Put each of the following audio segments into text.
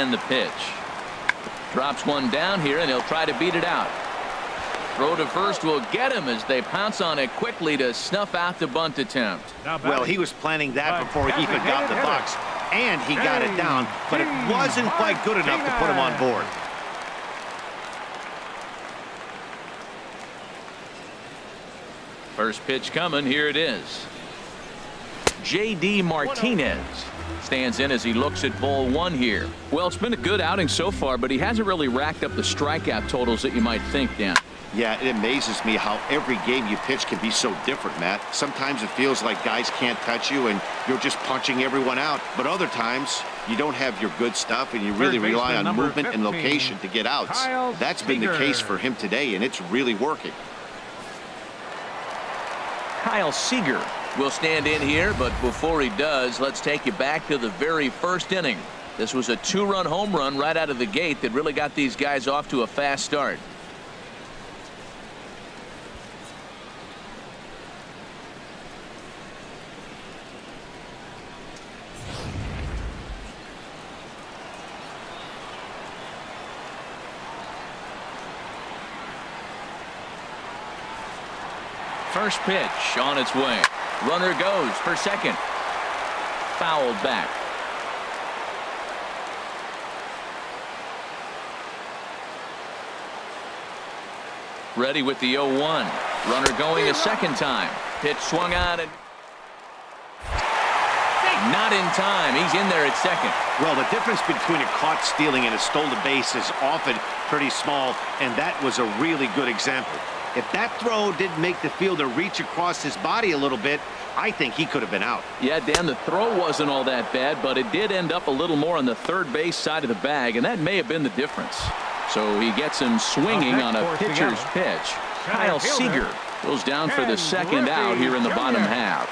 And the pitch. Drops one down here, and he'll try to beat it out. Throw to first will get him as they pounce on it quickly to snuff out the bunt attempt. Well, he was planning that before he even got in the box, and he got it down, but it wasn't quite good enough to put him on board. First pitch coming. Here it is. J.D. Martinez stands in as he looks at ball one here. Well, it's been a good outing so far, but he hasn't really racked up the strikeout totals that you might think, Dan. Yeah, it amazes me how every game you pitch can be so different, Matt. Sometimes it feels like guys can't touch you and you're just punching everyone out. But other times you don't have your good stuff and you really rely on movement and location to get outs. That's been the case for him today, and it's really working. Kyle Seager will stand in here, but before he does, let's take you back to the very first inning. This was a two-run home run right out of the gate that really got these guys off to a fast start. First pitch on its way. Runner goes for second. Fouled back. Ready with the 0-1. Runner going a second time. Pitch swung on and not in time. He's in there at second. Well, the difference between a caught stealing and a stolen base is often pretty small, and that was a really good example. If that throw didn't make the fielder reach across his body a little bit, I think he could have been out. Yeah, Dan, the throw wasn't all that bad, but it did end up a little more on the third base side of the bag, and that may have been the difference. So he gets him swinging on a pitcher's pitch. Kyle Seager goes down for the second out here in the bottom half.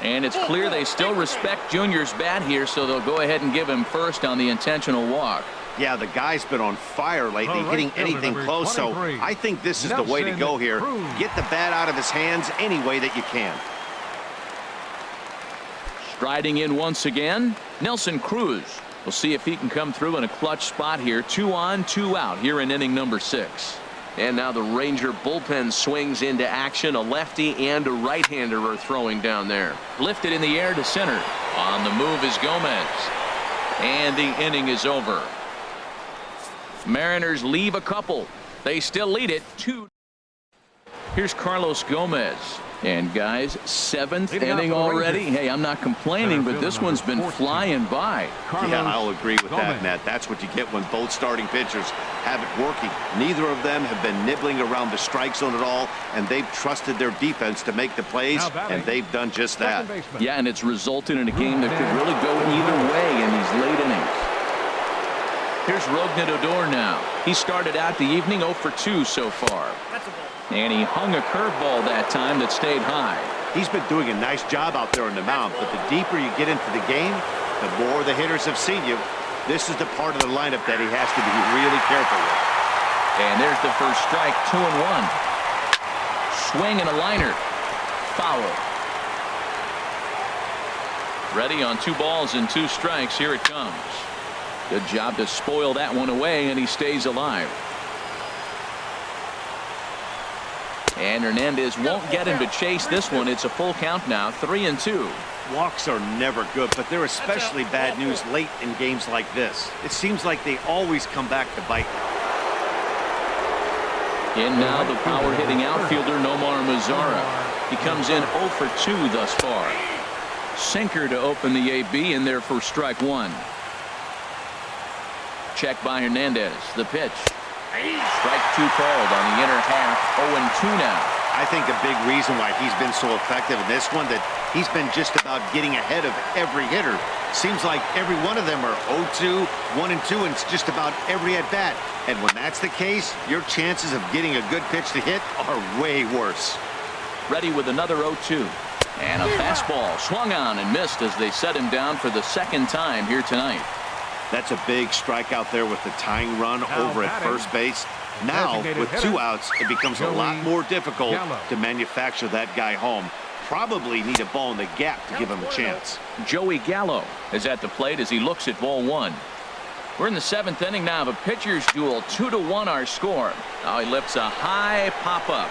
And it's clear they still respect Junior's bat here, so they'll go ahead and give him first on the intentional walk. Yeah, the guy's been on fire lately, hitting anything close, so I think this is the way to go here. Get the bat out of his hands any way that you can. Striding in once again, Nelson Cruz. We'll see if he can come through in a clutch spot here. 2 on, 2 out here in inning number 6. And now the Ranger bullpen swings into action. A lefty and a right-hander are throwing down there. Lifted in the air to center. On the move is Gomez. And the inning is over. Mariners leave a couple. They still lead it 2. Here's Carlos Gomez. And guys, 7th inning already. Hey, I'm not complaining, but this one's been flying by. Yeah, I'll agree with that, Matt. That's what you get when both starting pitchers have it working. Neither of them have been nibbling around the strike zone at all, and they've trusted their defense to make the plays, and they've done just that. Yeah, and it's resulted in a game that could really go either way in these late innings. Here's Rougned Odor now. He started out the evening 0 for 2 so far. And he hung a curveball that time that stayed high. He's been doing a nice job out there on the mound, but the deeper you get into the game, the more the hitters have seen you. This is the part of the lineup that he has to be really careful with. And there's the first strike, 2-1. Swing and a liner. Foul. Ready on 2 balls and 2 strikes. Here it comes. Good job to spoil that one away, and he stays alive. And Hernandez won't get him to chase this one. It's a full count now, 3-2. Walks are never good, but they're especially bad news late in games like this. It seems like they always come back to bite. In now the power hitting outfielder Nomar Mazara. He comes in 0 for 2 thus far. Sinker to open the AB in there for strike 1. Check by Hernandez. The pitch. Strike 2 called on the inner half. 0-2 now. I think a big reason why he's been so effective in this one, that he's been just about getting ahead of every hitter. Seems like every one of them are 0-2, 1-2, and it's just about every at bat. And when that's the case, your chances of getting a good pitch to hit are way worse. Ready with another 0-2. And a fastball swung on and missed as they set him down for the second time here tonight. That's a big strikeout there with the tying run Now over at first base. Now, with 2 outs, it becomes a lot more difficult to manufacture that guy home. Probably need a ball in the gap to give him a chance. Joey Gallo is at the plate as he looks at ball 1. We're in the 7th inning now of a pitcher's duel. 2-1 our score. Now he lifts a high pop-up,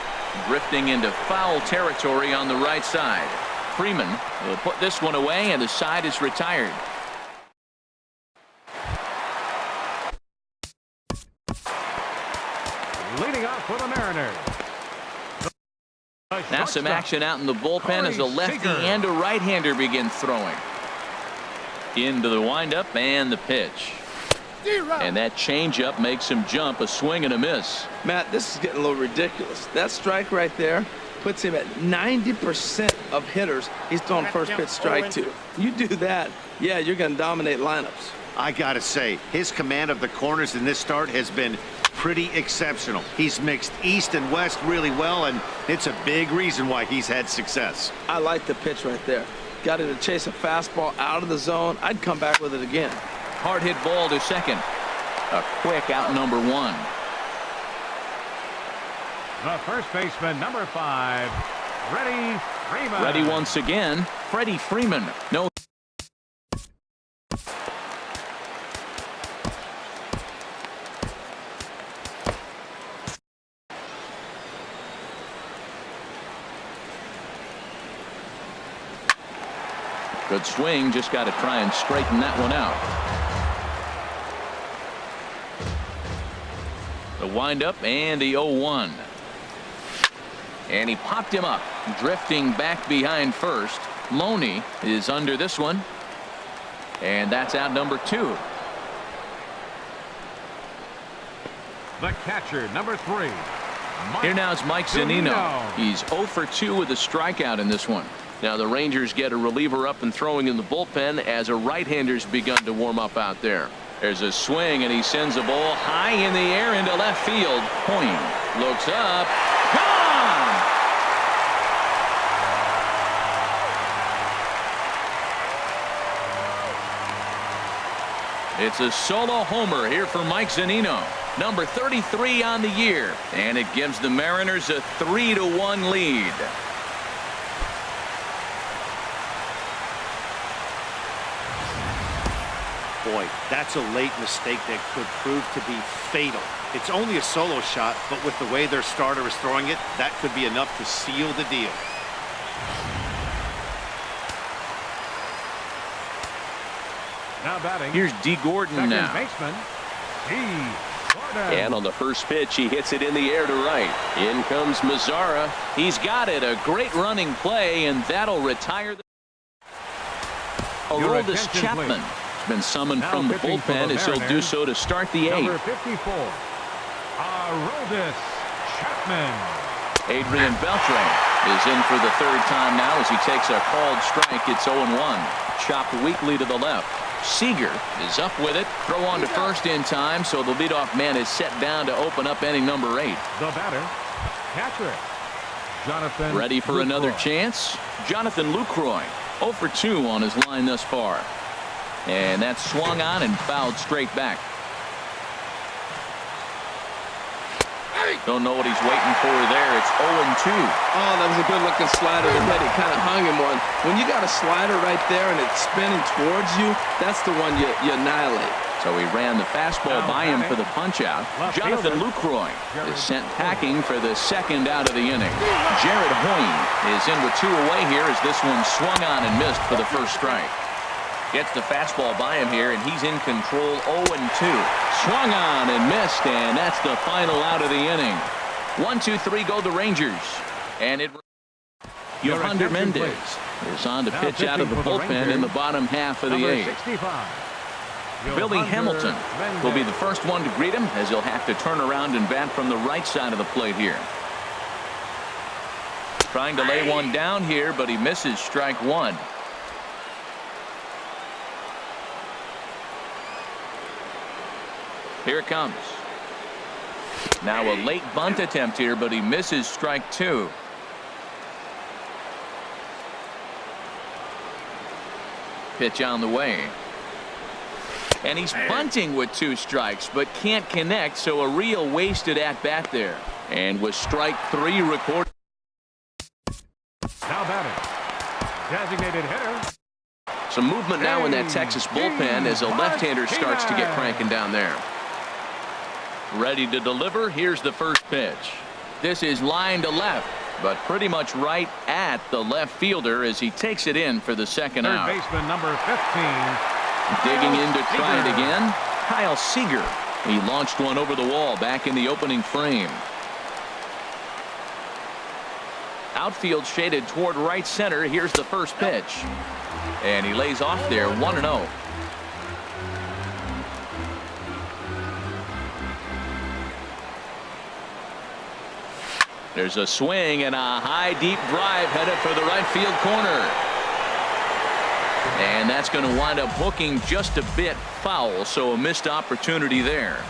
drifting into foul territory on the right side. Freeman will put this one away, and the side is retired. Leading off for the Mariners. Now some action out in the bullpen as a lefty Seager. and a right-hander begin throwing. Into the windup and the pitch. And that changeup makes him jump. A swing and a miss. Matt, this is getting a little ridiculous. That strike right there puts him at 90% of hitters he's thrown first pitch strike to. You do that, yeah, you're going to dominate lineups. I gotta say, his command of the corners in this start has been pretty exceptional. He's mixed east and west really well, and it's a big reason why he's had success. I like the pitch right there. Got him to chase a fastball out of the zone. I'd come back with it again. Hard hit ball to second. A quick out number 1. The first baseman, number 5, Freddie Freeman. Ready once again. Freddie Freeman. No. Good swing. Just got to try and straighten that one out. The windup and the 0-1. And he popped him up, drifting back behind first. Loney is under this one. And that's out number 2. The catcher, number 3. Here now is Mike Zunino. He's 0 for 2 with a strikeout in this one. Now the Rangers get a reliever up and throwing in the bullpen as a right-hander's begun to warm up out there. There's a swing, and he sends a ball high in the air into left field. Hoying looks up. Gone! It's a solo homer here for Mike Zunino. Number 33 on the year. And it gives the Mariners a 3-1 lead. Boy, that's a late mistake that could prove to be fatal. It's only a solo shot, but with the way their starter is throwing it, that could be enough to seal the deal. Now batting. Here's D. Gordon Second now. baseman, D. Gordon. And on the first pitch, he hits it in the air to right. In comes Mazzara. He's got it. A great running play, and that'll retire the... Aroldis Chapman has been summoned Now from the pitching for bullpen the as he'll do Mariners, so to start the 8th. Number 54, Aroldis Chapman. Adrian Beltre is in for the 3rd time now as he takes a called strike. It's 0-1. Chopped weakly to the left. Seager is up with it. Throw on to first in time, so the leadoff man is set down to open up inning number 8. The batter, catcher, Jonathan. Ready for another Lucroy. chance? Jonathan Lucroy, 0 for 2 on his line thus far. And that's swung on and fouled straight back. Don't know what he's waiting for there. It's 0-2. Oh, that was a good-looking slider to hit. He kind of hung him one. When you got a slider right there and it's spinning towards you, that's the one you annihilate. So he ran the fastball by him for the punch-out. Jonathan Lucroy is sent packing for the 2nd out of the inning. Jared Hoying is in with 2 away here as this one swung on and missed for the first strike. Gets the fastball by him here, and he's in control. 0-2. Swung on and missed, and that's the final out of the inning. 1-2-3 go the Rangers. And it... Yohander Mendez is on to pitch out of the bullpen in the bottom half of the 8th. 65. Billy Hamilton will be the first one to greet him as he'll have to turn around and bat from the right side of the plate here. Trying to lay one down here, but he misses strike 1. Here it comes. Now a late bunt attempt here, but he misses strike 2. Pitch on the way. And he's bunting with 2 strikes, but can't connect, so a real wasted at-bat there. And with strike 3 recorded. Now batting. Designated hitter. Some movement now in that Texas bullpen as a left-hander starts to get cranking down there. Ready to deliver. Here's the first pitch. This is line to left, but pretty much right at the left fielder as he takes it in for the second out. Third baseman number 15. Digging in to try it again, Kyle Seager. He launched one over the wall back in the opening frame. Outfield shaded toward right center. Here's the first pitch. And he lays off there 1-0. There's a swing and a high deep drive headed for the right field corner. And that's going to wind up hooking just a bit foul, so a missed opportunity there.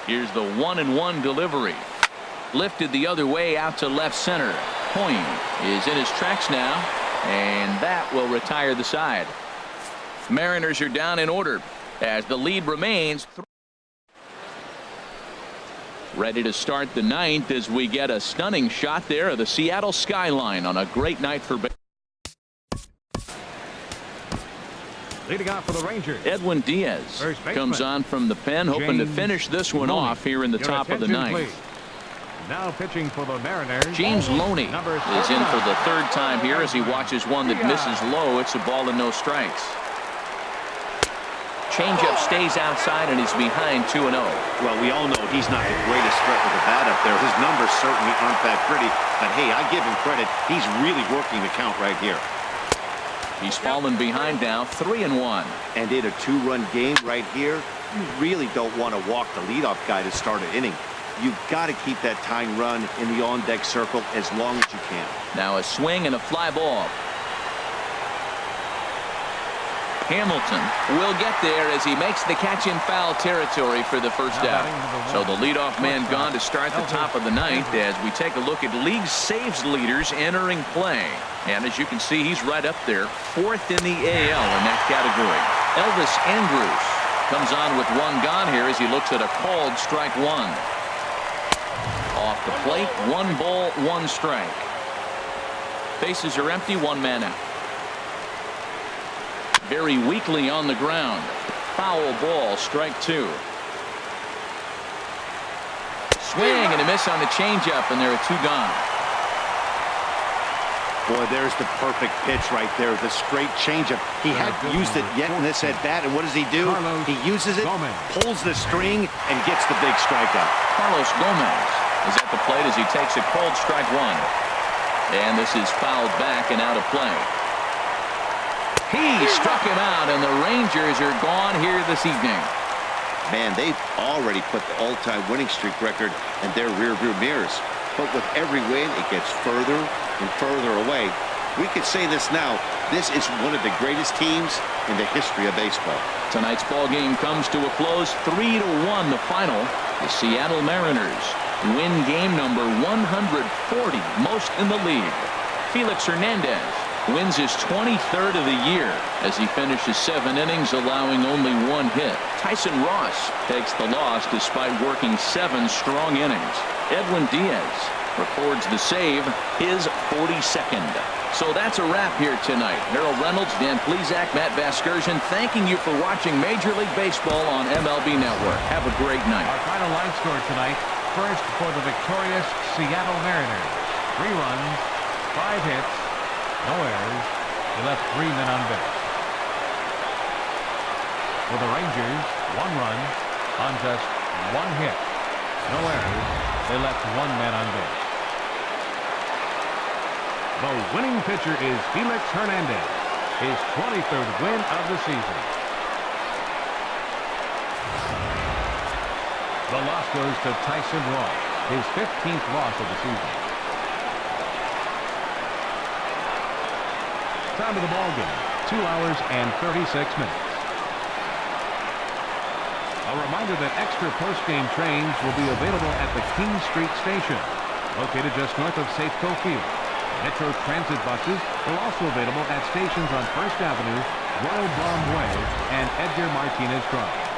Here's the 1-1 delivery. Lifted the other way out to left center. Point is in his tracks now, and that will retire the side. Mariners are down in order as the lead remains. Ready to start the 9th as we get a stunning shot there of the Seattle skyline on a great night for baseball. Leading off for the Rangers. Edwin Diaz comes on from the pen, hoping to finish this one off here in the top of the 9th. Please. Now pitching for the Mariners. James Loney is in for the 3rd time here as he watches one that misses low. It's a ball and no strikes. Changeup stays outside and he's behind 2-0. Well, we all know he's not the greatest threat with the bat up there. His numbers certainly aren't that pretty, but hey, I give him credit. He's really working the count right here. He's fallen behind now, 3-1. And in a 2-run game right here, you really don't want to walk the leadoff guy to start an inning. You've got to keep that tying run in the on-deck circle as long as you can. Now a swing and a fly ball. Hamilton will get there as he makes the catch in foul territory for the first out. So the leadoff man gone to start the top of the 9th as we take a look at league saves leaders entering play. And as you can see, he's right up there, 4th in the AL in that category. Elvis Andrus comes on with 1 gone here as he looks at a called strike 1. Off the plate, 1 ball, 1 strike. Bases are empty, 1 man out. Very weakly on the ground. Foul ball, strike 2. Swing and a miss on the changeup, and there are 2 gone. Boy, there's the perfect pitch right there. The straight changeup. He hadn't used it yet in this at-bat, and what does he do? He uses it, pulls the string, and gets the big strikeout. Carlos Gomez is at the plate as he takes a called strike 1. And this is fouled back and out of play. He struck him out, and the Rangers are gone here this evening. Man, they've already put the all-time winning streak record in their rearview mirrors. But with every win, it gets further and further away. We could say this now. This is one of the greatest teams in the history of baseball. Tonight's ball game comes to a close, 3-1 the final. The Seattle Mariners win game number 140, most in the league. Felix Hernandez wins his 23rd of the year as he finishes 7 innings, allowing only 1 hit. Tyson Ross takes the loss despite working 7 strong innings. Edwin Diaz records the save, his 42nd. So that's a wrap here tonight. Harold Reynolds, Dan Plesac, Matt Vasgersian, thanking you for watching Major League Baseball on MLB Network. Have a great night. Our final line score tonight. First for the victorious Seattle Mariners. 3 runs, 5 hits, no errors. They left 3 men on base. For the Rangers, 1 run on just 1 hit. No errors. They left 1 man on base. The winning pitcher is Felix Hernandez. His 23rd win of the season. The loss goes to Tyson Ross. His 15th loss of the season. Time of the ball game, 2 hours and 36 minutes. A reminder that extra post-game trains will be available at the King Street Station, located just north of Safeco Field. Metro Transit buses are also available at stations on First Avenue Will Blomway and Edgar Martinez Cruz.